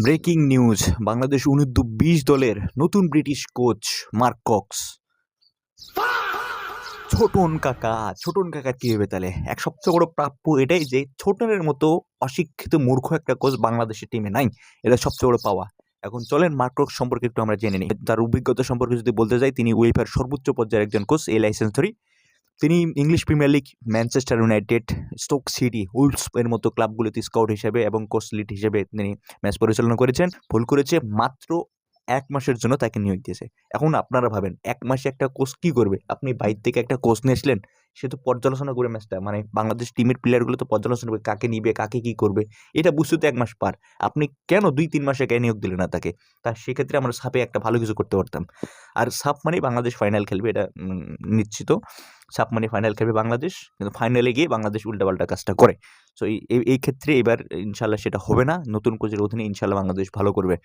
Breaking news, Bangladesh অনূর্ধ্ব-20 দলের নতুন British coach Mark Cox. Chhoton কাকা কি হবে তাহলে? এক সবচেয়ে বড় প্রাপ্য এটাই যে ছোটনের মতো অশিক্ষিত মূর্খ একটা কোচ বাংলাদেশের টিমে নাই। এটা সবচেয়ে বড় পাওয়া। এখন চলেন মার্ক কক্স সম্পর্কে একটু আমরা জেনে নিই। তার অভিজ্ঞতা সম্পর্কে যদি বলতে যাই, তিনি উয়েফার সর্বোচ্চ পর্যায়ের একজন কোচ, এই লাইসেন্সধারী। তিনি English premier league, Manchester United, Stoke City, wolves এর মতো ক্লাবগুলোতে স্কাউট হিসেবে এবং কোচ লিড হিসেবে তিনি ম্যাচ পরিচালনা করেছেন। ভুল করেছে মাত্র ১ মাসের জন্য তাকে নিয়োগ দিয়েছে। এখন আপনারা ভাবেন ১ মাসে একটা কোচ কি করবে? আপনি বাইরে থেকে একটা কোচ নিয়ে আসলেন, সে তো পর্যালোচনা করে ম্যাচটা, মানে বাংলাদেশ টিমের প্লেয়ারগুলো তো পর্যালোচনা করবে, কাকে নিবে, কাকে কি করবে, এটা বুঝতে তো ১ মাস পার। আপনি কেন ২-৩ মাসে কেন নিয়োগ দিলেন না তাকে? সেক্ষেত্রে আমরা সাপে একটা ভালো কিছু করতে পারতাম। আর সাপ মানেই বাংলাদেশ ফাইনাল খেলবে, এটা নিশ্চিত। সাপ মানে ফাইনাল খেলবে বাংলাদেশ, কিন্তু ফাইনালে গিয়ে বাংলাদেশ উল্টাপাল্টা কাজটা করে। সো এই ক্ষেত্রে এবার ইনশাল্লাহ সেটা হবে না। নতুন কোচের অধীনে ইনশাল্লাহ বাংলাদেশ ভালো করবে।